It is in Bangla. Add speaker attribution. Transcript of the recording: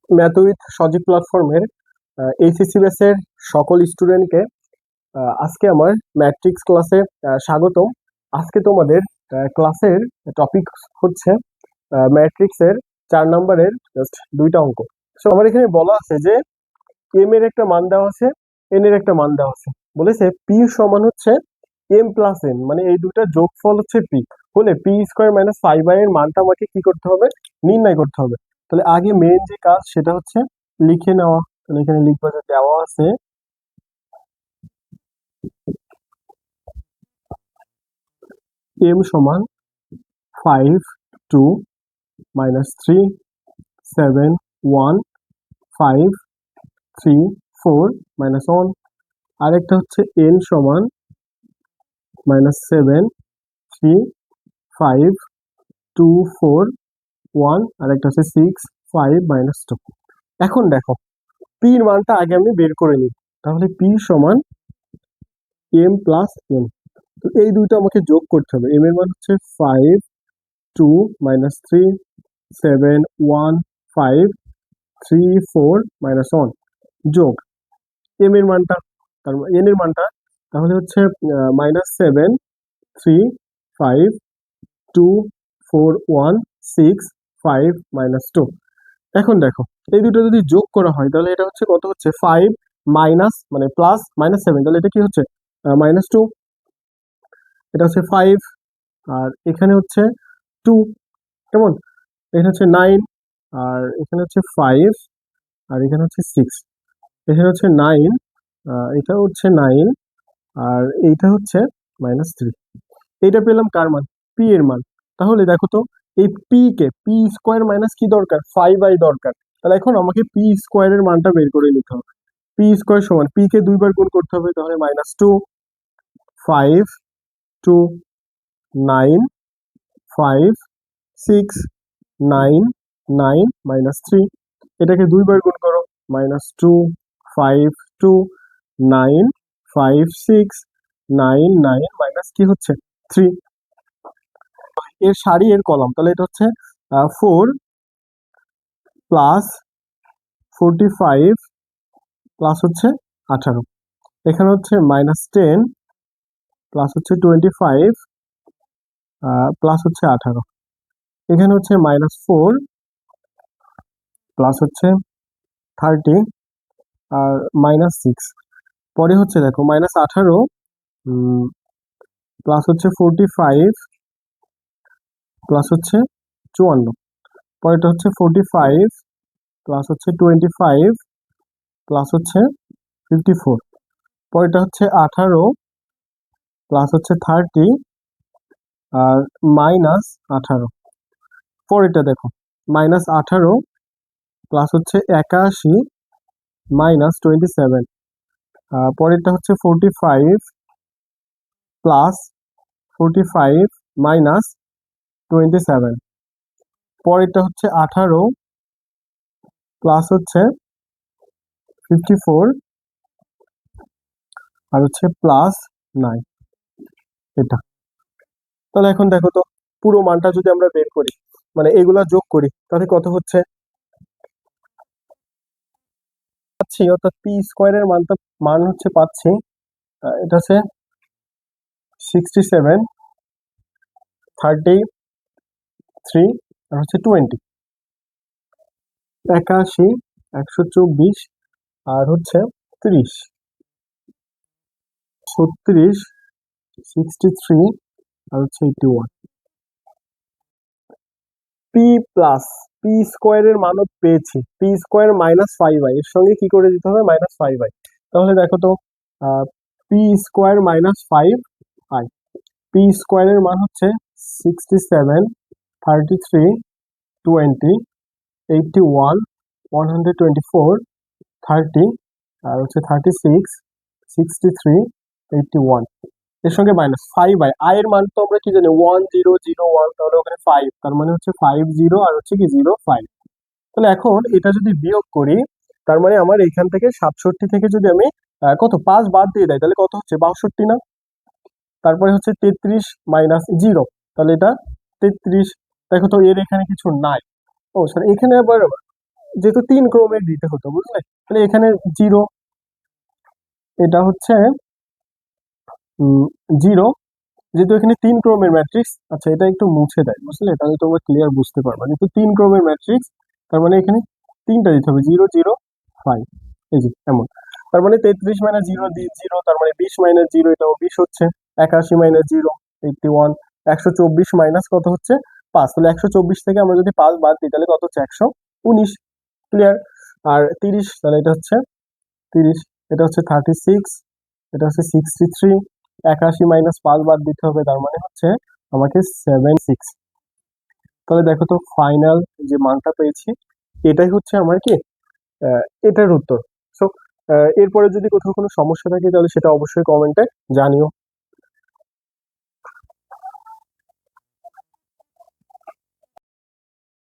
Speaker 1: ম্যাথ উইথ সজীব প্ল্যাটফর্মের এইচএসসি ব্যাচের সকল স্টুডেন্টকে আজকে আমার ম্যাট্রিক্স ক্লাসে স্বাগতম। আজকে তোমাদের ক্লাসের টপিক হচ্ছে ম্যাট্রিক্সের 4 নম্বরের জাস্ট 2টা অঙ্ক। সো আমার এখানে বলা আছে যে এম এর একটা মান দেওয়া আছে, এন এর একটা মান দেওয়া আছে। বলেছে পি সমান হচ্ছে এম প্লাস এন, মানে এই দুটার যোগফল হচ্ছে পি হলে পি স্কোয়ার মাইনাস 5i এর মানটা আমাকে কি করতে হবে, নির্ণয় করতে হবে। তাহলে আগে মেইন যে কাজ সেটা হচ্ছে লিখে নেওয়া। তাহলে এখানে লিখবো যে দেওয়া আছে এম সমান 5 2 মাইনাস 3 7 1 5 3 4 মাইনাস 1। আরেকটা হচ্ছে এন সমান মাইনাস 7 3 5 2 4 1, আর একটা হচ্ছে 6 5 মাইনাস 2। এখন দেখো পি এর মানটা আগে আমি বের করে নিই। তাহলে পি সমান এম প্লাস এন, তো এই দুইটা আমাকে যোগ করতে হবে। এম এর মান হচ্ছে 5 2 মাইনাস 3 7 1 5 3 4 মাইনাস 1 যোগ এম এর মানটা, তার এন এর মানটা তাহলে হচ্ছে মাইনাস 7 3 5 2 4 1 6 5 মাইনাস 2। এখন দেখো এই দুটো যদি যোগ করা হয় তাহলে এটা হচ্ছে কত হচ্ছে 5 মাইনাস মানে প্লাস মাইনাস 7, তাহলে এটা কি হচ্ছে মাইনাস 2। এটা হচ্ছে 5 আর এখানে হচ্ছে 2, কেমন? এখানে হচ্ছে 9 আর এখানে হচ্ছে 5 আর এখানে হচ্ছে 6, এখানে হচ্ছে 9, এটা হচ্ছে 9 আর এইটা হচ্ছে মাইনাস 3। এইটা পেলাম কার মান? পি এর মান। তাহলে দেখো তো এই P K P square minus কি দরকার, 5i দরকার। তাহলে এখন আমাকে পি স্কোয়ারের মানটা বের করে নিতে হবে। পি স্কোয়ার সমান পি কে দুইবার গুণ করতে হবে, তাহলে মাইনাস 2 5 2 9 5 6 9 9 মাইনাস 3। এটাকে দুইবার গুণ করো, মাইনাস 2 5 2 9 5 6 9 9 মাইনাস কি হচ্ছে 3। এর সারি এর কলাম, তাহলে এটা হচ্ছে 4 প্লাস 45 প্লাস হচ্ছে 18, এখানে হচ্ছে মাইনাস 10 প্লাস হচ্ছে 25 প্লাস হচ্ছে 18, এখানে হচ্ছে মাইনাস 4 প্লাস হচ্ছে 30 আর মাইনাস 6। পরে হচ্ছে দেখো মাইনাস 18 প্লাস হচ্ছে 45 প্লাস হচ্ছে 54, পরেরটা হচ্ছে 45 প্লাস হচ্ছে 25 প্লাস হচ্ছে 54, পরেরটা হচ্ছে 18 প্লাস হচ্ছে 30 আর মাইনাস 18। পরেরটা দেখো মাইনাস 18 প্লাস হচ্ছে 81 মাইনাস 27, পরেরটা হচ্ছে 45 প্লাস 45 মাইনাস 27, পরেরটা হচ্ছে 18 প্লাস হচ্ছে 54 আর হচ্ছে প্লাস 9, এটা। তাহলে এখন দেখো তো পুরো মানটা যদি আমরা বের করি, মানে এগুলা যোগ করি, তাহলে কত হচ্ছে পাচ্ছি, অর্থাৎ পি স্কোয়ারের মান হচ্ছে পাচ্ছি, এটা হচ্ছে 67 33 আর হচ্ছে 20, 81 124 আর হচ্ছে 30 36 63 আর হচ্ছে 81। পি প্লাস পি স্কোয়ারের মানও পেয়েছি, পি স্কোয়ার মাইনাস 5i এর সঙ্গে কি করে দিতে হবে, মাইনাস 5i। তাহলে দেখো তো P square minus 5i, P স্কোয়ারের মান হচ্ছে 67 33 20 81 124 30 আর হচ্ছে 36 63 81, এর সঙ্গে মাইনাস 5i। এর মান তো আমরা কি জানি 1001, তাহলে ওখানে 5, তার মানে হচ্ছে 50 আর হচ্ছে কি 05। তাহলে এখন এটা যদি বিয়োগ করি, তার মানে আমার এখান থেকে 67 থেকে যদি আমি কত 5 বাদ দিয়ে দেয় তাহলে কত হচ্ছে 62 না। তারপরে হচ্ছে 33 মাইনাস 0, তাহলে এটা 33। দেখো তো এর এখানে কিছু নাই, ও সরি এখানে আবার যেহেতু 3 ক্রমের দিতে হতো, বুঝলে? তাহলে এখানে 0, এটা হচ্ছে 0, যেহেতু এখানে 3 ক্রমের ম্যাট্রিক্স। আচ্ছা, এটা একটু মুছে দেয়, বুঝলে? তাহলে তোমরা ক্লিয়ার বুঝতে পারবা। যেহেতু 3 ক্রমের ম্যাট্রিক্স, তার মানে এখানে 3টা দিতে হবে, 0 0 5, এই যে এমন। তার মানে 33 মাইনাস 0 0, তার মানে 20 মাইনাস 0, এটাও 20 হচ্ছে। 81 মাইনাস 0 81, 124 মাইনাস কত হচ্ছে 5, তাহলে 124 থেকে আমরা যদি 5 বাদ দিই তাহলে কত হচ্ছে 119, ক্লিয়ার। আর 30, তাহলে এটা হচ্ছে 30, এটা হচ্ছে 36, এটা হচ্ছে 63, 81 মাইনাস 5 বাদ দিতে হবে, তার মানে হচ্ছে আমাকে 76। তাহলে দেখো তো ফাইনাল যে মানটা পেয়েছি, এটাই হচ্ছে আমার কি এটার উত্তর। সো এরপরে যদি কোথাও কোনো সমস্যা থাকে তাহলে সেটা অবশ্যই কমেন্টে জানিও।